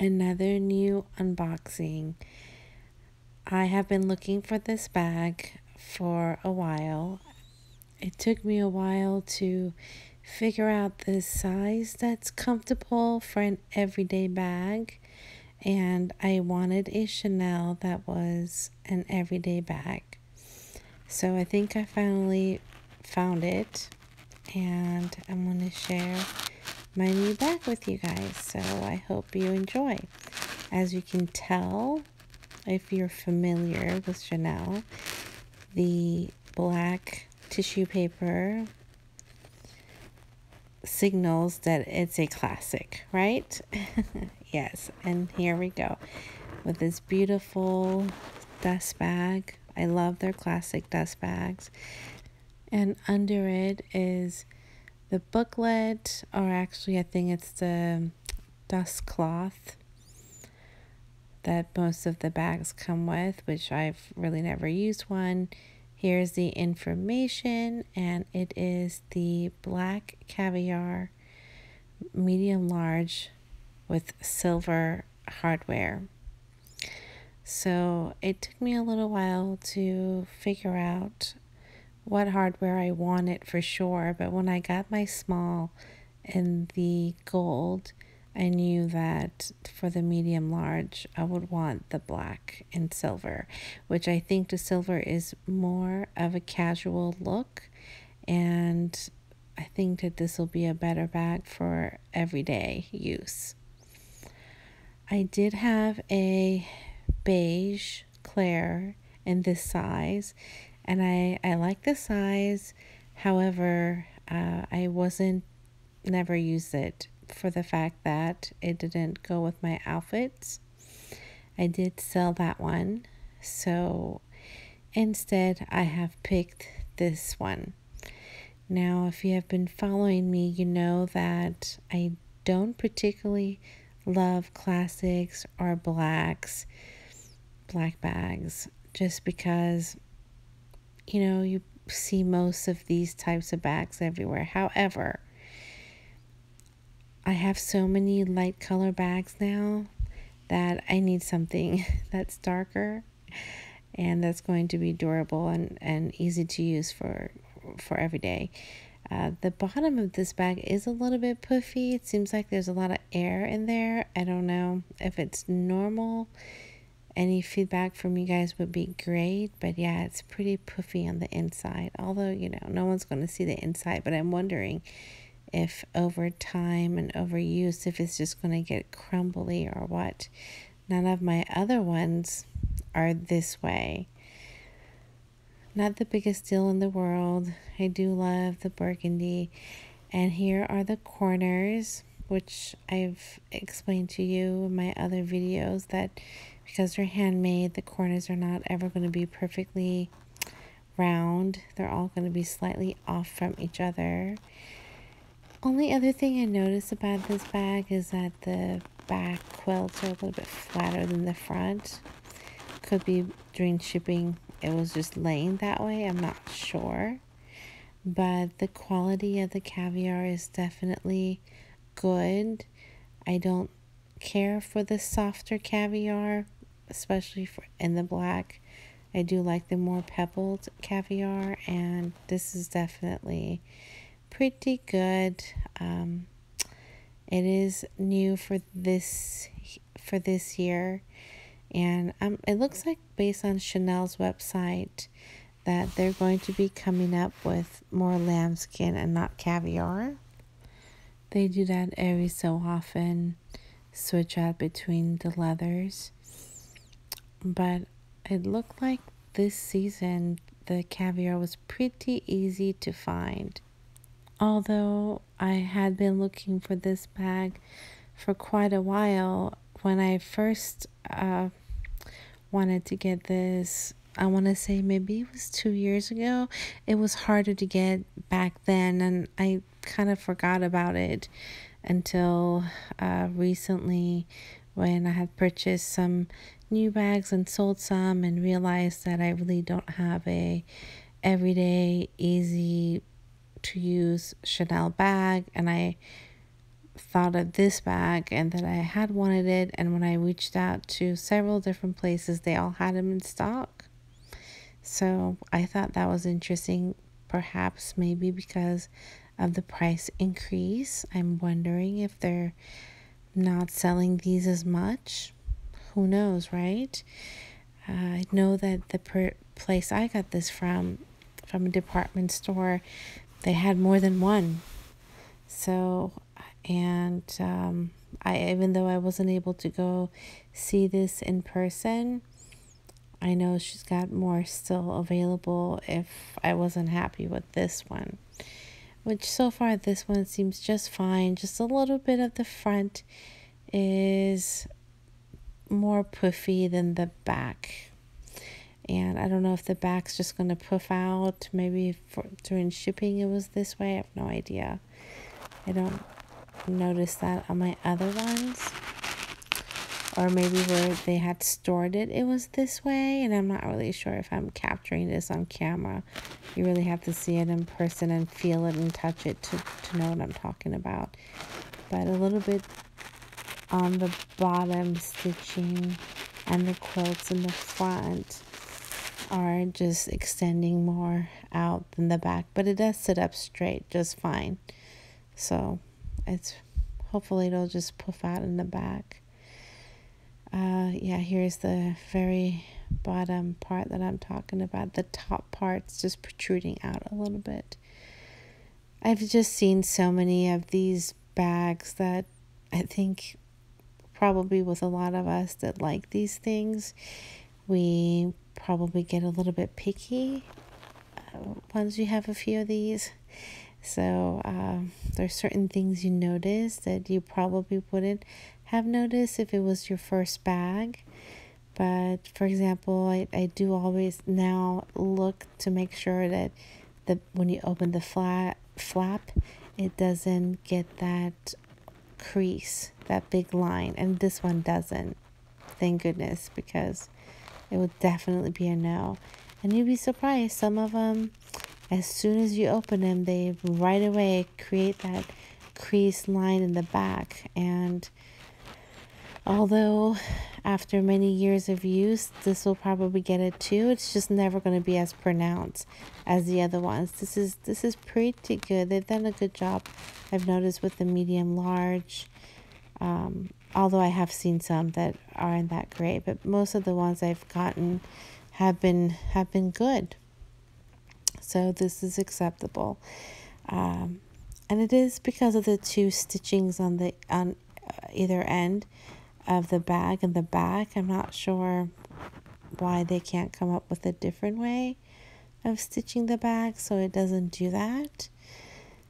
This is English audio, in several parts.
Another new unboxing. I have been looking for this bag for a while. It took me a while to figure out the size that's comfortable for an everyday bag, and I wanted a Chanel that was an everyday bag. So I think I finally found it, and I'm going to share my new bag with you guys. So I hope you enjoy. As you can tell, if you're familiar with Chanel, the black tissue paper signals that it's a classic, right? Yes, and here we go with this beautiful dust bag. I love their classic dust bags. And under it is the booklet, or actually I think it's the dust cloth that most of the bags come with, which I've really never used one. Here's the information, and it is the black caviar medium large with silver hardware. So it took me a little while to figure out what hardware I wanted for sure, but when I got my small in the gold, I knew that for the medium large I would want the black and silver, which I think the silver is more of a casual look, and I think that this will be a better bag for everyday use. I did have a beige Claire in this size, and I like the size. However, I never used it for the fact that it didn't go with my outfits. I did sell that one, so instead I have picked this one. Now, if you have been following me, you know that I don't particularly love classics or black bags, just because you see most of these types of bags everywhere. However, I have so many light color bags now that I need something that's darker and that's going to be durable and easy to use for every day. The bottom of this bag is a little bit puffy. It seems like there's a lot of air in there. I don't know if it's normal. Any feedback from you guys would be great. But yeah, it's pretty puffy on the inside. Although, no one's going to see the inside. But I'm wondering if over time and overuse, if it's just going to get crumbly or what. None of my other ones are this way. Not the biggest deal in the world. I do love the burgundy. And here are the corners, which I've explained to you in my other videos, that because they're handmade, the corners are not ever going to be perfectly round. They're all going to be slightly off from each other. Only other thing I noticed about this bag is that the back quilts are a little bit flatter than the front. Could be during shipping it was just laying that way, I'm not sure. But the quality of the caviar is definitely good. I don't care for the softer caviar, especially in the black. I do like the more pebbled caviar, and this is definitely pretty good. It is new for this year, and it looks like, based on Chanel's website, that they're going to be coming up with more lambskin and not caviar. They do that every so often, switch out between the leathers. But it looked like this season the caviar was pretty easy to find. Although I had been looking for this bag for quite a while, when I first wanted to get this, I want to say maybe it was 2 years ago. It was harder to get back then, and I kind of forgot about it until recently, when I had purchased some new bags and sold some and realized that I really don't have a everyday easy to use Chanel bag, and I thought of this bag and that I had wanted it, and when I reached out to several different places, they all had them in stock. So I thought that was interesting, perhaps maybe because of the price increase. I'm wondering if they're not selling these as much. Who knows, right? I know that the place I got this from a department store, they had more than one. So, and even though I wasn't able to go see this in person, I know she's got more still available if I wasn't happy with this one. Which so far this one seems just fine. Just a little bit of the front is more puffy than the back. And I don't know if the back's just going to puff out. Maybe during shipping it was this way. I have no idea. I don't notice that on my other ones. Or maybe where they had stored it, it was this way. And I'm not really sure if I'm capturing this on camera. You really have to see it in person and feel it and touch it to know what I'm talking about. But a little bit on the bottom stitching and the quilts in the front are just extending more out than the back. But it does sit up straight just fine. So hopefully it'll just puff out in the back. Yeah, here's the very bottom part that I'm talking about. The top part's just protruding out a little bit. I've just seen so many of these bags that I think probably with a lot of us that like these things, we probably get a little bit picky once you have a few of these. So there's certain things you notice that you probably wouldn't have noticed if it was your first bag. But for example, I do always now look to make sure that when you open the flap, it doesn't get that crease, that big line, and this one doesn't. Thank goodness, because it would definitely be a no. And you'd be surprised, some of them, as soon as you open them, they right away create that crease line in the back. And although after many years of use, this will probably get it too, it's just never going to be as pronounced as the other ones. This is pretty good. They've done a good job, I've noticed, with the medium large. Although I have seen some that aren't that great, but most of the ones I've gotten have been good. So this is acceptable, and it is because of the two stitchings on either end of the bag and the back. I'm not sure why they can't come up with a different way of stitching the bag so it doesn't do that.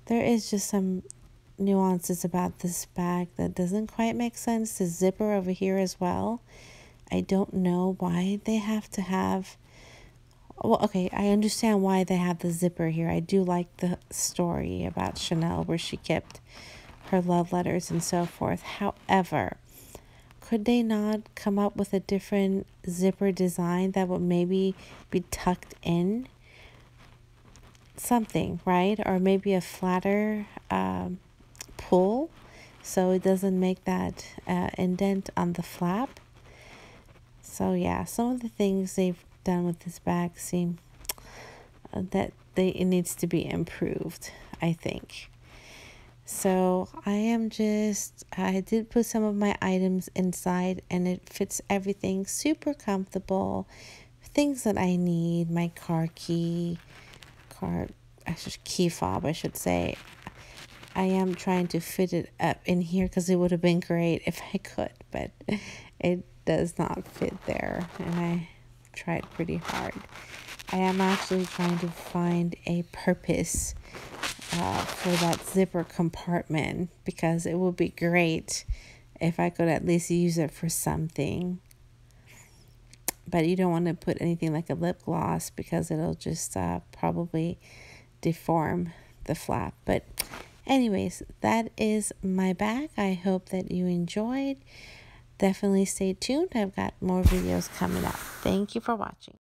There is just some nuances about this bag that doesn't quite make sense. The zipper over here as well, I don't know why they have to have. Well, okay, I understand why they have the zipper here. I do like the story about Chanel where she kept her love letters and so forth. However, could they not come up with a different zipper design that would maybe be tucked in? Something, right? Or maybe a flatter pull so it doesn't make that indent on the flap. So yeah, some of the things they've done with this bag seem that it needs to be improved, I think. So I did put some of my items inside, and it fits everything super comfortable. Things that I need, my key fob, I should say. I am trying to fit it up in here because it would have been great if I could, but it does not fit there, and I tried pretty hard. I am actually trying to find a purpose for that zipper compartment, because it would be great if I could at least use it for something. But you don't want to put anything like a lip gloss because it'll just probably deform the flap. But anyways, that is my bag. I hope that you enjoyed. Definitely stay tuned. I've got more videos coming up. Thank you for watching.